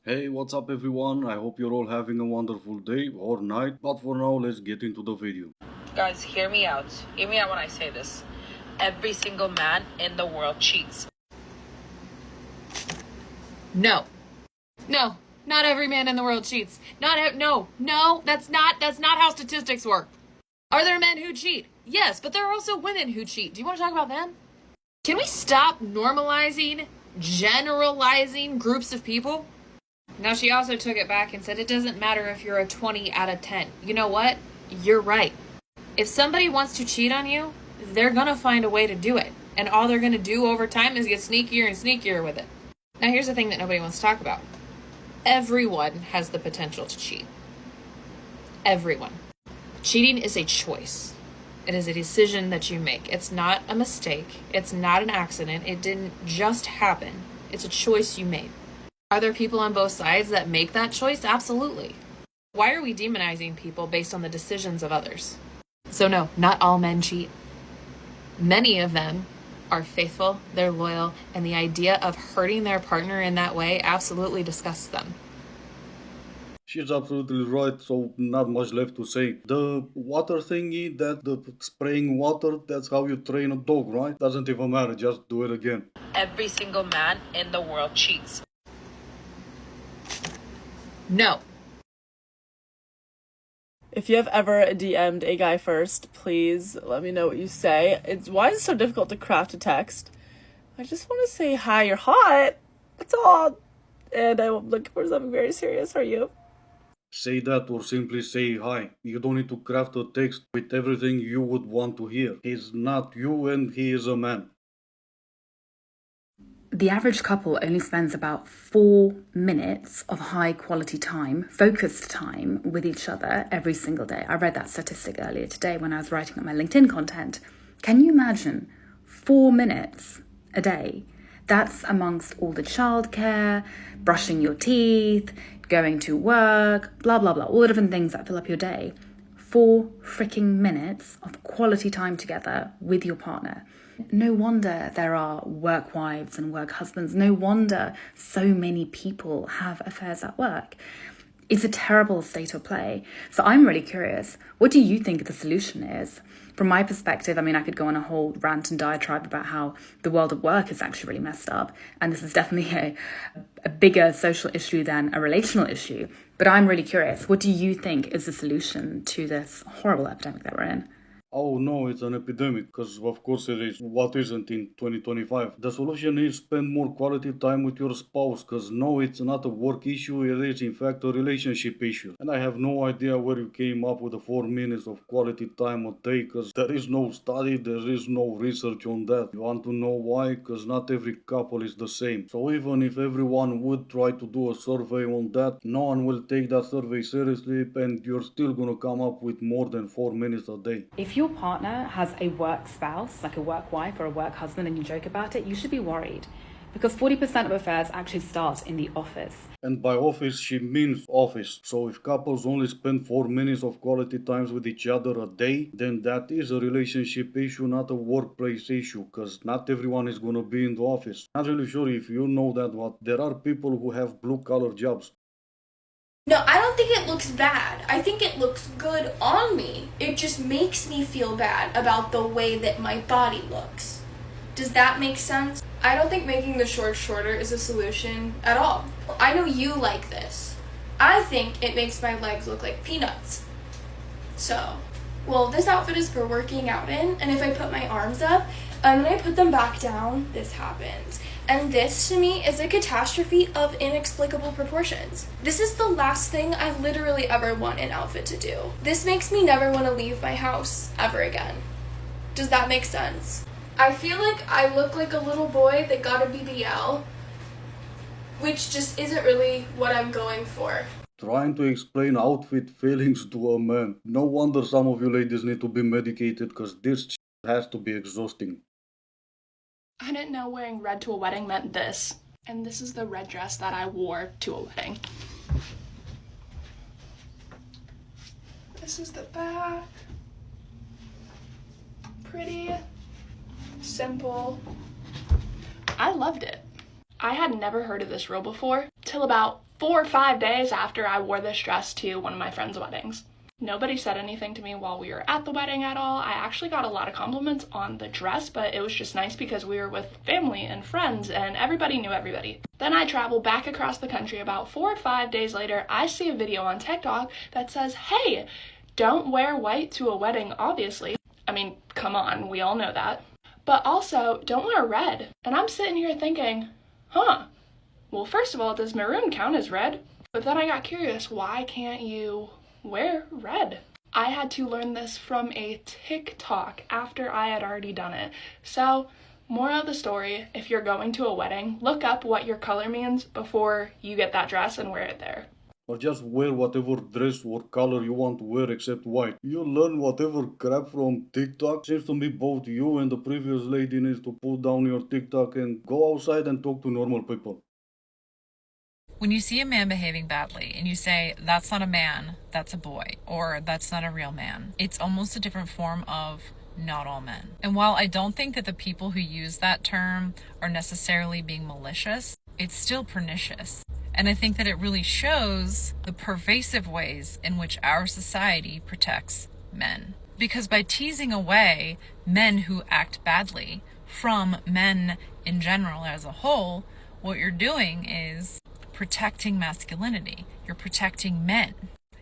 Hey, what's up everyone? I hope you're all having a wonderful day or night, but for now, let's get into the video. Guys, hear me out. Hear me out when I say this. Every single man in the world cheats. No. No. Not every man in the world cheats. No. That's not how statistics work. Are there men who cheat? Yes, but there are also women who cheat. Do you want to talk about them? Can we stop normalizing, generalizing groups of people? Now, she also took it back and said it doesn't matter if you're a 20 out of 10. You know what? You're right. If somebody wants to cheat on you, they're going to find a way to do it. And all they're going to do over time is get sneakier and sneakier with it. Now, here's the thing that nobody wants to talk about. Everyone has the potential to cheat. Everyone. Cheating is a choice. It is a decision that you make. It's not a mistake. It's not an accident. It didn't just happen. It's a choice you made. Are there people on both sides that make that choice? Absolutely. Why are we demonizing people based on the decisions of others? So no, not all men cheat. Many of them are faithful, they're loyal, and the idea of hurting their partner in that way absolutely disgusts them. She's absolutely right, so not much left to say. The water thingy, the spraying water, that's how you train a dog, right? Doesn't even matter, just do it again. Every single man in the world cheats. No. If you have ever DM'd a guy first, please let me know what you say. Why is it so difficult to craft a text? I just want to say hi, you're hot. That's all. And I'm looking for something very serious. Are you? Say that or simply say hi. You don't need to craft a text with everything you would want to hear. He's not you and he is a man. The average couple only spends about 4 minutes of high quality time, focused time with each other every single day. I read that statistic earlier today when I was writing up my LinkedIn content. Can you imagine 4 minutes a day? That's amongst all the childcare, brushing your teeth, going to work, blah, blah, blah, all the different things that fill up your day. 4 freaking minutes of quality time together with your partner. No wonder there are work wives and work husbands. No wonder so many people have affairs at work. It's a terrible state of play. So I'm really curious, what do you think the solution is? From my perspective, I mean, I could go on a whole rant and diatribe about how the world of work is actually really messed up. And this is definitely a bigger social issue than a relational issue. But I'm really curious, what do you think is the solution to this horrible epidemic that we're in? Oh no, it's an epidemic, because of course it is. What isn't in 2025? The solution is spend more quality time with your spouse, because no, it's not a work issue, it is in fact a relationship issue. And I have no idea where you came up with the 4 minutes of quality time a day, because there is no study, there is no research on that. You want to know why? Because not every couple is the same. So even if everyone would try to do a survey on that, no one will take that survey seriously, and you're still gonna come up with more than 4 minutes a day. If your partner has a work spouse, like a work wife or a work husband, and you joke about it, you should be worried. Because 40% of affairs actually start in the office. And by office, she means office. So if couples only spend 4 minutes of quality times with each other a day, then that is a relationship issue, not a workplace issue, because not everyone is going to be in the office. Not really sure if you know that, but there are people who have blue-collar jobs. No, I don't think it looks bad. I think it looks good on me. It just makes me feel bad about the way that my body looks. Does that make sense? I don't think making the shorts shorter is a solution at all. I know you like this. I think it makes my legs look like peanuts. So, well, this outfit is for working out in, and if I put my arms up, and then I put them back down, this happens. And this, to me, is a catastrophe of inexplicable proportions. This is the last thing I literally ever want an outfit to do. This makes me never want to leave my house ever again. Does that make sense? I feel like I look like a little boy that got a BBL, which just isn't really what I'm going for. Trying to explain outfit feelings to a man. No wonder some of you ladies need to be medicated, because this has to be exhausting. I didn't know wearing red to a wedding meant this. And this is the red dress that I wore to a wedding. This is the back. Pretty. Simple. I loved it. I had never heard of this rule before till about 4 or 5 days after I wore this dress to one of my friends' weddings. Nobody said anything to me while we were at the wedding at all. I actually got a lot of compliments on the dress, but it was just nice because we were with family and friends and everybody knew everybody. Then I traveled back across the country. About 4 or 5 days later, I see a video on TikTok that says, hey, don't wear white to a wedding, obviously. I mean, come on, we all know that. But also, don't wear red. And I'm sitting here thinking, well, first of all, does maroon count as red? But then I got curious, why can't you wear red? I had to learn this from a TikTok after I had already done it. So, moral of the story, if you're going to a wedding, look up what your color means before you get that dress and wear it there. Or just wear whatever dress or color you want to wear except white. You learn whatever crap from TikTok. Seems to me both you and the previous lady needs to put down your TikTok and go outside and talk to normal people. When you see a man behaving badly and you say, that's not a man, that's a boy, or that's not a real man, it's almost a different form of not all men. And while I don't think that the people who use that term are necessarily being malicious, it's still pernicious. And I think that it really shows the pervasive ways in which our society protects men. Because by teasing away men who act badly from men in general as a whole, what you're doing is protecting masculinity. You're protecting men.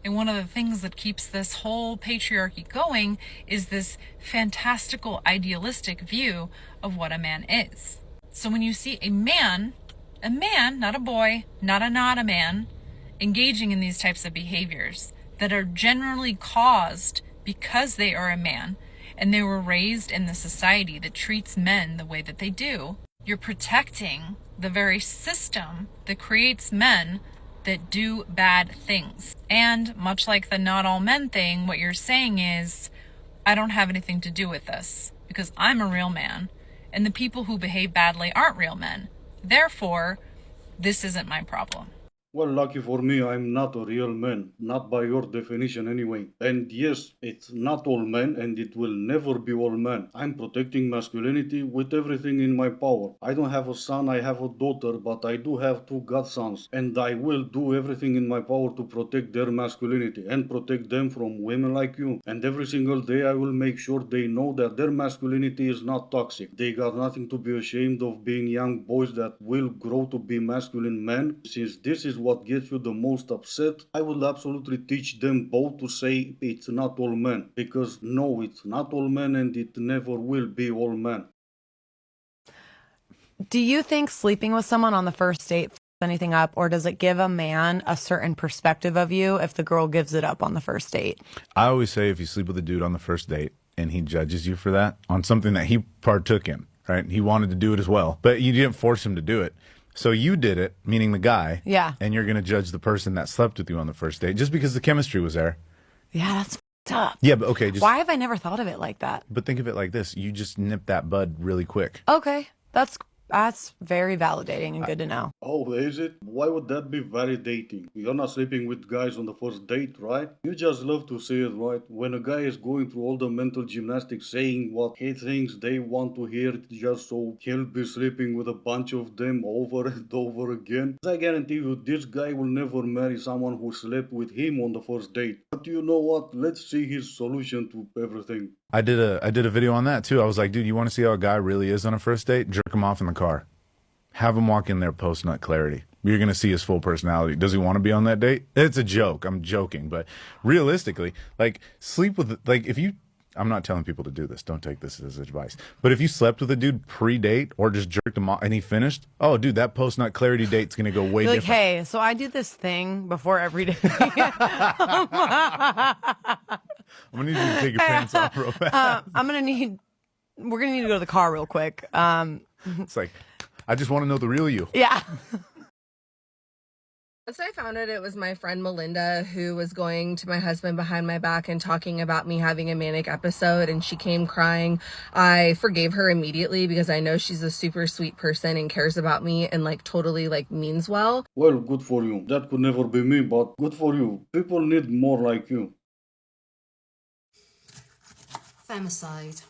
And one of the things that keeps this whole patriarchy going is this fantastical, idealistic view of what a man is. So when you see a man, not a boy, not a man, engaging in these types of behaviors that are generally caused because they are a man and they were raised in the society that treats men the way that they do, you're protecting the very system that creates men that do bad things. And much like the not all men thing, what you're saying is, I don't have anything to do with this because I'm a real man and the people who behave badly aren't real men. Therefore, this isn't my problem. Well, lucky for me, I'm not a real man. Not by your definition anyway. And yes, it's not all men and it will never be all men. I'm protecting masculinity with everything in my power. I don't have a son, I have a daughter, but I do have 2 godsons. And I will do everything in my power to protect their masculinity and protect them from women like you. And every single day I will make sure they know that their masculinity is not toxic. They got nothing to be ashamed of being young boys that will grow to be masculine men. Since this is what gets you the most upset, I will absolutely teach them both to say it's not all men. Because no, it's not all men and it never will be all men. Do you think sleeping with someone on the first date fucks anything up, or does it give a man a certain perspective of you if the girl gives it up on the first date? I always say if you sleep with a dude on the first date and he judges you for that on something that he partook in, right? He wanted to do it as well, but you didn't force him to do it. So you did it, meaning the guy. Yeah. And you're going to judge the person that slept with you on the first date just because the chemistry was there. Yeah, that's tough. Yeah, but okay. Why have I never thought of it like that? But think of it like this. You just nip that bud really quick. Okay, that's very validating and good to know. Oh, is it? Why would that be validating? You're not sleeping with guys on the first date, right? You just love to say it, right? When a guy is going through all the mental gymnastics saying what he thinks they want to hear just so he'll be sleeping with a bunch of them over and over again. I guarantee you this guy will never marry someone who slept with him on the first date. But you know what? Let's see his solution to everything. I did a video on that too. I was like, dude, you want to see how a guy really is on a first date? Jerk him off in the car. Have him walk in there post-nut clarity. You're going to see his full personality. Does he want to be on that date? It's a joke. I'm joking. But realistically, like, sleep with, like, if you, I'm not telling people to do this. Don't take this as advice. But if you slept with a dude pre-date or just jerked him off and he finished, oh, dude, that post-nut clarity date's going to go way Like, different. hey, so I do this thing before every day. I'm going to need you to take your pants off real fast. we're going to need to go to the car real quick. It's like, I just want to know the real you. Yeah. Once I found out it was my friend Melinda who was going to my husband behind my back and talking about me having a manic episode, and she came crying, I forgave her immediately because I know she's a super sweet person and cares about me and like totally like means well. Well, good for you. That could never be me, but good for you. People need more like you. Femicide.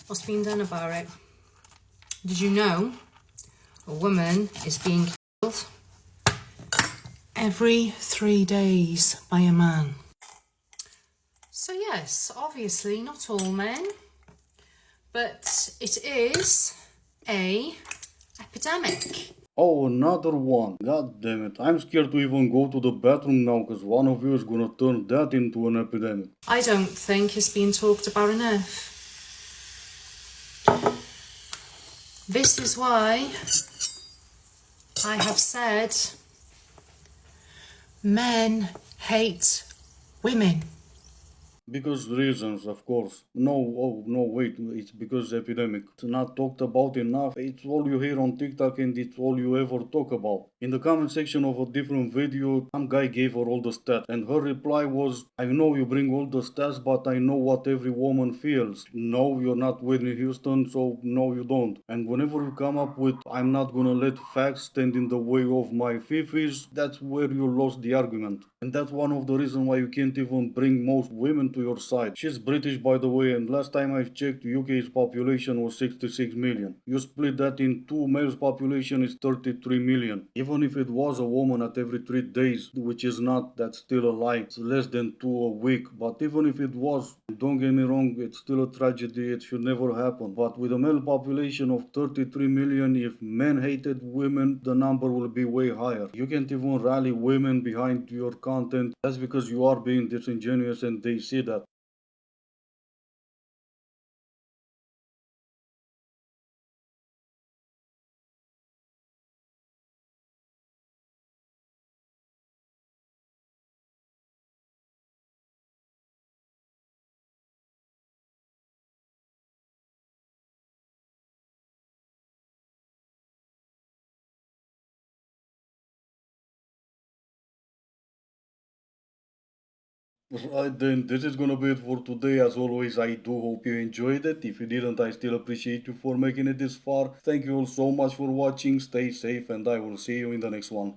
What's been done about it? Did you know a woman is being killed every 3 days by a man. So yes, obviously not all men, but it is a epidemic. Oh, another one. God damn it. I'm scared to even go to the bathroom now because one of you is gonna turn that into an epidemic. I don't think it's been talked about enough. This is why I have said men hate women. Because reasons, of course. No, oh, no, wait, it's because epidemic. It's not talked about enough. It's all you hear on TikTok and it's all you ever talk about. In the comment section of a different video, some guy gave her all the stats and her reply was, I know you bring all the stats, but I know what every woman feels. No, you're not Whitney Houston, so no, you don't. And whenever you come up with, I'm not gonna let facts stand in the way of my fifis, that's where you lost the argument. And that's one of the reasons why you can't even bring most women to your side. She's British, by the way, and last time I checked, UK's population was 66 million. You split that in two, males population is 33 million. Even if it was a woman at every 3 days, which is not, that's still a lie. It's less than 2 a week. But even if it was, don't get me wrong, it's still a tragedy. It should never happen. But with a male population of 33 million, if men hated women, the number will be way higher. You can't even rally women behind your content. That's because you are being disingenuous and they see that. Right then, this is gonna be it for today. As always, I do hope you enjoyed it. If you didn't, I still appreciate you for making it this far. Thank you all so much for watching. Stay safe and I will see you in the next one.